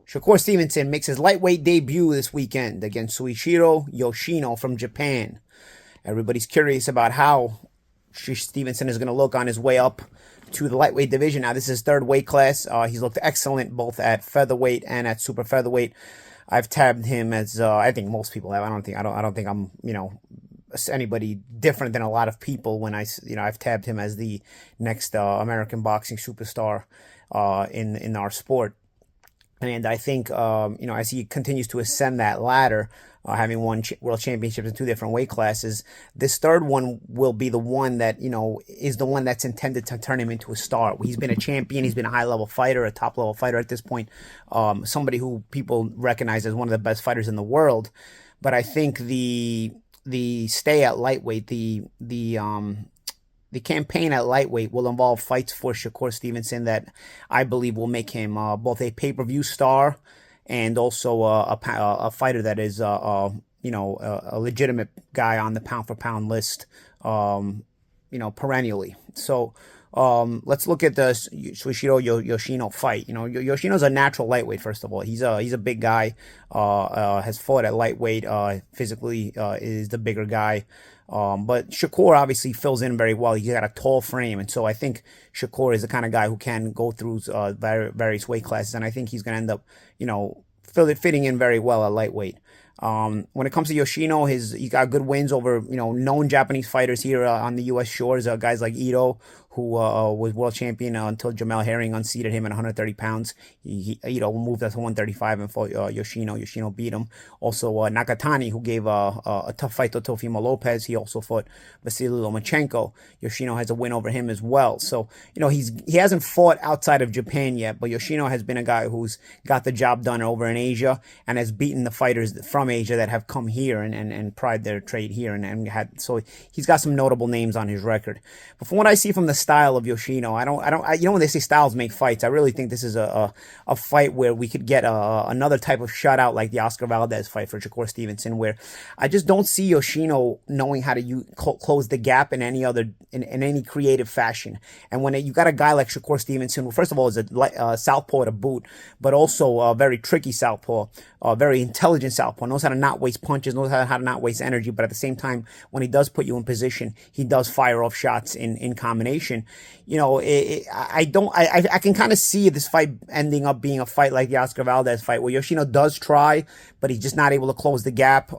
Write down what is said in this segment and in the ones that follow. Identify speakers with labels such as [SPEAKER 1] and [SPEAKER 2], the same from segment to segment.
[SPEAKER 1] Shakur Stevenson makes his lightweight debut this weekend against Suichiro Yoshino from Japan. Everybody's curious about how Stevenson is going to look on his way up to the lightweight division. Now, this is his third weight class. He's looked excellent both at featherweight and at super featherweight. I've tabbed him as I think most people have. I don't think I'm anybody different than a lot of people when I've tabbed him as the next American boxing superstar in our sport. And I think, as he continues to ascend that ladder, having won world championships in two different weight classes, this third one will be the one that, is the one that's intended to turn him into a star. He's been a champion. He's been a high-level fighter, a top-level fighter at this point, somebody who people recognize as one of the best fighters in the world. But I think the stay at lightweight, the campaign at lightweight will involve fights for Shakur Stevenson that I believe will make him both a pay-per-view star and also a fighter that is a legitimate guy on the pound-for-pound list, perennially. So let's look at the Suichiro Yoshino fight. Yoshino's a natural lightweight. First of all, he's a big guy. Has fought at lightweight. Physically, is the bigger guy. But Shakur obviously fills in very well. He's got a tall frame, and so I think Shakur is the kind of guy who can go through various weight classes, and I think he's going to end up, fitting in very well at lightweight. When it comes to Yoshino, he got good wins over known Japanese fighters here on the U.S. shores. Guys like Ito, who was world champion until Jamel Herring unseated him at 130 pounds. He moved up to 135 and fought Yoshino. Yoshino beat him. Also Nakatani, who gave a tough fight to Teofimo Lopez. He also fought Vasily Lomachenko. Yoshino has a win over him as well. So he hasn't fought outside of Japan yet, but Yoshino has been a guy who's got the job done over in Asia and has beaten the fighters from Asia that have come here and pride their trade here so he's got some notable names on his record. But from what I see from the style of Yoshino, when they say styles make fights, I really think this is a fight where we could get another type of shutout like the Oscar Valdez fight for Shakur Stevenson, where I just don't see Yoshino knowing how to close the gap in any creative fashion. And when you got a guy like Shakur Stevenson, who first of all is a southpaw to boot, but also a very tricky southpaw, very intelligent southpaw, knows how to not waste punches, knows how to not waste energy, but at the same time, when he does put you in position, he does fire off shots in combination. I can kind of see this fight ending up being a fight like the Oscar Valdez fight, where Yoshino does try, but he's just not able to close the gap.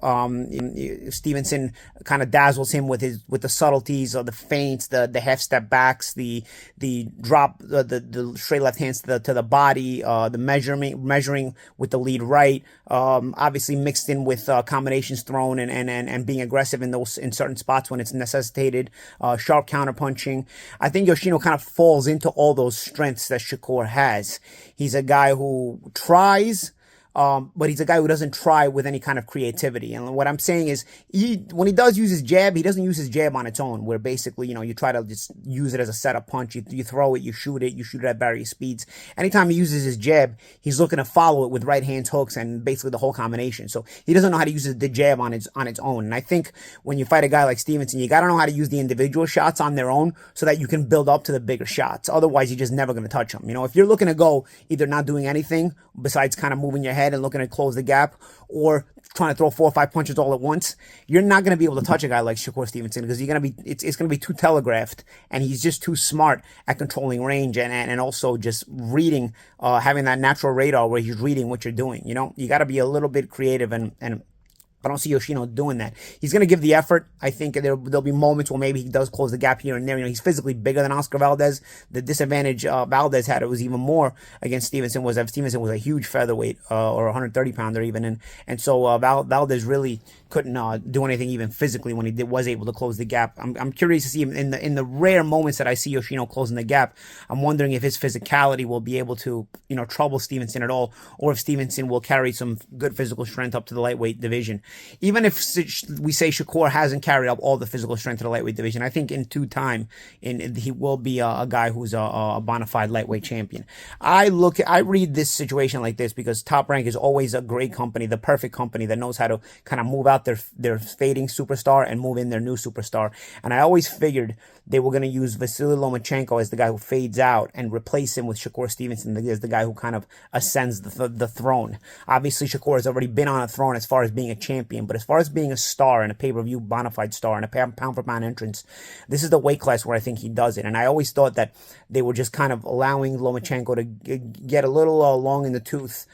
[SPEAKER 1] Stevenson kind of dazzles him with the subtleties of the feints, the half step backs, the drop, the straight left hands to the body, the measuring with the lead right, obviously mixed in with combinations thrown and being aggressive in certain spots when it's necessitated, sharp counterpunching. I think Yoshino kind of falls into all those strengths that Shakur has. He's a guy who tries, but he's a guy who doesn't try with any kind of creativity. And what I'm saying is, when he does use his jab, he doesn't use his jab on its own, where basically, you try to just use it as a setup punch. You throw it, you shoot it at various speeds. Anytime he uses his jab, he's looking to follow it with right hands, hooks, and basically the whole combination. So he doesn't know how to use the jab on its own. And I think when you fight a guy like Stevenson, you got to know how to use the individual shots on their own so that you can build up to the bigger shots. Otherwise, you're just never going to touch them. If you're looking to go either not doing anything besides kind of moving your head and looking to close the gap, or trying to throw 4 or 5 punches all at once, you're not going to be able to touch a guy like Shakur Stevenson, because it's going to be too telegraphed, and he's just too smart at controlling range and also just reading, having that natural radar where he's reading what you're doing. You got to be a little bit creative, and I don't see Yoshino doing that. He's going to give the effort. I think there'll be moments where maybe he does close the gap here and there. He's physically bigger than Oscar Valdez. The disadvantage Valdez had, it was even more against Stevenson, was that Stevenson was a huge featherweight, or 130 pounder even. And so Valdez really couldn't do anything even physically when he was able to close the gap. I'm curious to see him in the rare moments that I see Yoshino closing the gap. I'm wondering if his physicality will be able to, trouble Stevenson at all, or if Stevenson will carry some good physical strength up to the lightweight division. Even if we say Shakur hasn't carried up all the physical strength of the lightweight division, I think in due time, he will be a guy who's a bona fide lightweight champion. I read this situation like this because Top Rank is always a great company, the perfect company that knows how to kind of move out their fading superstar and move in their new superstar. And I always figured they were going to use Vasily Lomachenko as the guy who fades out and replace him with Shakur Stevenson as the guy who kind of ascends the throne. Obviously, Shakur has already been on a throne as far as being a champion, but as far as being a star and a pay-per-view bona fide star and a pound-for-pound entrance, this is the weight class where I think he does it. And I always thought that they were just kind of allowing Lomachenko to get a little long in the tooth,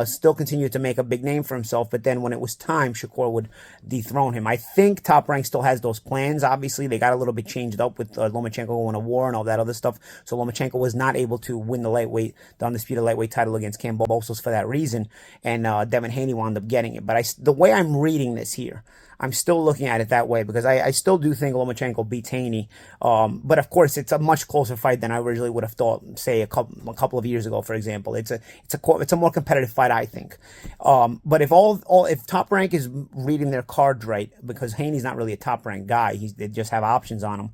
[SPEAKER 1] still continue to make a big name for himself, but then when it was time, Shakur would dethrone him. I think Top Rank still has those plans. Obviously, they got a little bit changed up with Lomachenko going to war and all that other stuff, so Lomachenko was not able to win the undisputed lightweight title against Kambosos for that reason, and Devin Haney wound up getting it. But the way I'm reading this here, I'm still looking at it that way because I still do think Lomachenko beats Haney. But of course, it's a much closer fight than I originally would have thought, say a couple of years ago, for example. It's a more competitive fight, I think. But if Top Rank is reading their cards right, because Haney's not really a Top Rank guy, they just have options on him.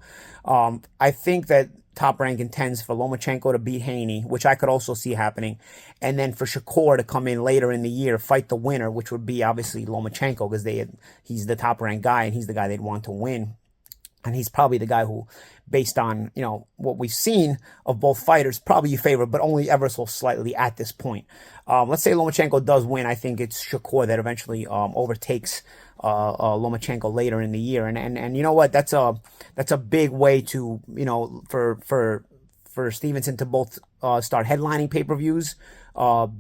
[SPEAKER 1] I think that Top Rank intends for Lomachenko to beat Haney, which I could also see happening, and then for Shakur to come in later in the year, fight the winner, which would be obviously Lomachenko, because he's the Top Rank guy and he's the guy they'd want to win. And he's probably the guy who, based on, what we've seen of both fighters, probably you favor, but only ever so slightly at this point. Let's say Lomachenko does win. I think it's Shakur that eventually overtakes Lomachenko later in the year. And you know what? That's a big way to, for Stevenson to both start headlining pay-per-views,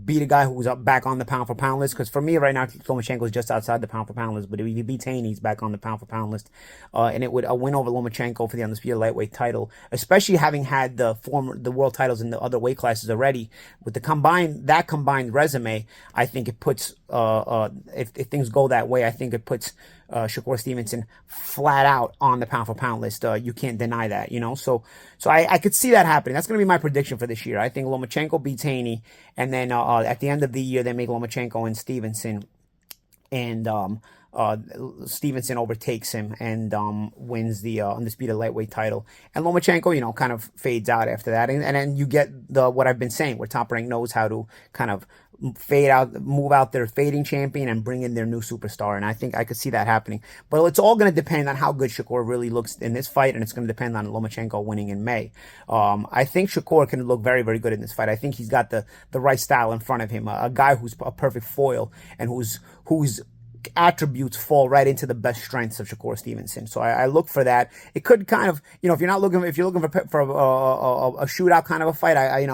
[SPEAKER 1] beat a guy who's back on the pound-for-pound list. Because for me right now, Lomachenko is just outside the pound-for-pound list. But if he beats Haney, he's back on the pound-for-pound list. And it would a win over Lomachenko for the undisputed lightweight title, especially having had the world titles in the other weight classes already. With the combined resume, I think it puts if things go that way, I think it puts Shakur Stevenson flat out on the pound-for-pound list. You can't deny that, So I could see that happening. That's going to be my prediction for this year. I think Lomachenko beats Haney, and then at the end of the year, they make Lomachenko and Stevenson, and Stevenson overtakes him and wins the undisputed lightweight title. And Lomachenko, kind of fades out after that. And then you get what I've been saying, where Top Rank knows how to kind of move out their fading champion and bring in their new superstar. And I think I could see that happening. But it's all going to depend on how good Shakur really looks in this fight, and it's going to depend on Lomachenko winning in May. I think Shakur can look very, very good in this fight. I think he's got the right style in front of him, a guy who's a perfect foil and whose attributes fall right into the best strengths of Shakur Stevenson. So I look for that. It could kind of, if you're looking for a shootout kind of a fight, I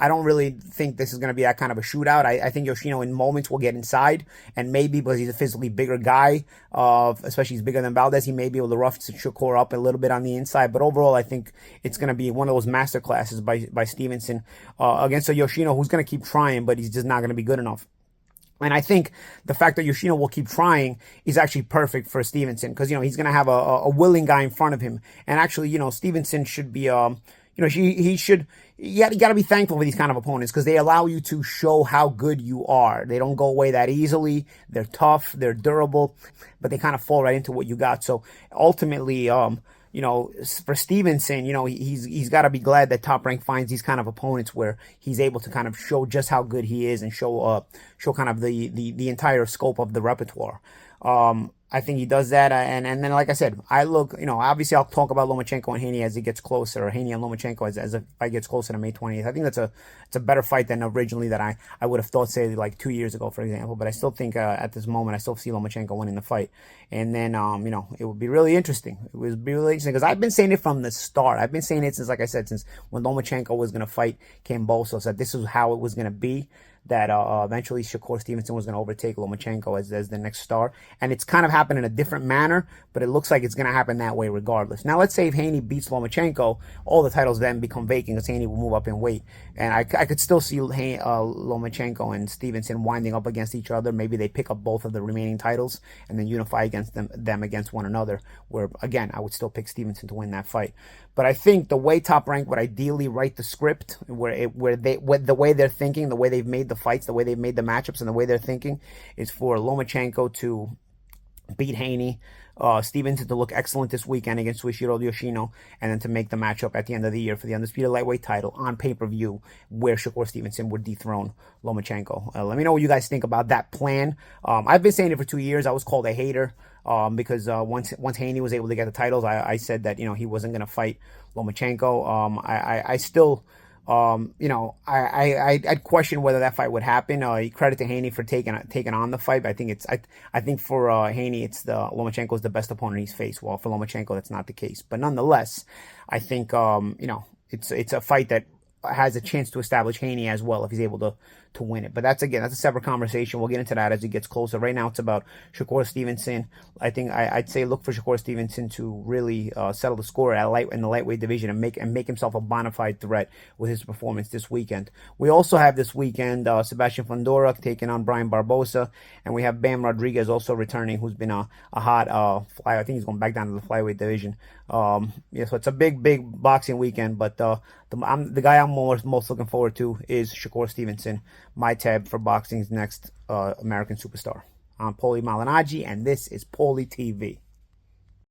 [SPEAKER 1] don't really think this is going to be that kind of a shootout. I think Yoshino in moments will get inside, and maybe because he's a physically bigger guy, especially he's bigger than Valdez, he may be able to rough Shakur up a little bit on the inside. But overall, I think it's going to be one of those master classes by Stevenson against a Yoshino who's going to keep trying, but he's just not going to be good enough. And I think the fact that Yoshino will keep trying is actually perfect for Stevenson, because, he's going to have a willing guy in front of him. And actually, Stevenson should be, you got to be thankful for these kind of opponents, because they allow you to show how good you are. They don't go away that easily. They're tough, they're durable, but they kind of fall right into what you got. So ultimately, for Stevenson, he's got to be glad that Top Rank finds these kind of opponents where he's able to kind of show just how good he is and show kind of the entire scope of the repertoire. I think he does that, and then, like I said, obviously I'll talk about Lomachenko and Haney as it gets closer, or Haney and Lomachenko as the fight gets closer to May 20th. I think it's a better fight than originally that I would have thought, say, like 2 years ago, for example. But I still think at this moment I still see Lomachenko winning the fight, and then it would be really interesting. It would be really interesting because I've been saying it from the start. I've been saying it since, like I said, since when Lomachenko was going to fight Kambosos, that this is how it was going to be. That eventually Shakur Stevenson was going to overtake Lomachenko as the next star. And it's kind of happened in a different manner, but it looks like it's going to happen that way regardless. Now, let's say if Haney beats Lomachenko, all the titles then become vacant because Haney will move up in weight. And I could still see Lomachenko and Stevenson winding up against each other. Maybe they pick up both of the remaining titles and then unify against them against one another, where, again, I would still pick Stevenson to win that fight. But I think the way Top Rank would ideally write the script, the way they're thinking, the way they've made the fights, the way they've made the matchups, and the way they're thinking, is for Lomachenko to beat Haney. Stevenson to look excellent this weekend against Suishiro Yoshino, and then to make the matchup at the end of the year for the undisputed lightweight title on pay-per-view, where Shakur Stevenson would dethrone Lomachenko. Let me know what you guys think about that plan. I've been saying it for 2 years. I was called a hater because once Haney was able to get the titles, I said that he wasn't going to fight Lomachenko. I still. I'd question whether that fight would happen. Credit to Haney for taking on the fight. But I think for Haney, it's the Lomachenko is the best opponent he's faced. Well, for Lomachenko, that's not the case. But nonetheless, I think it's a fight that has a chance to establish Haney as well if he's able to win it. But that's a separate conversation. We'll get into that as it gets closer. Right now, it's about Shakur Stevenson. I think I'd say look for Shakur Stevenson to really settle the score in the lightweight division and make himself a bona fide threat with his performance this weekend. We also have this weekend Sebastian Fundora taking on Brian Barbosa, and we have Bam Rodriguez also returning, who's been a hot flyer. I think he's going back down to the flyweight division. So it's a big boxing weekend. But the guy I'm most looking forward to is Shakur Stevenson, my tab for boxing's next American superstar. I'm Paulie Malignaggi, and this is Paulie TV.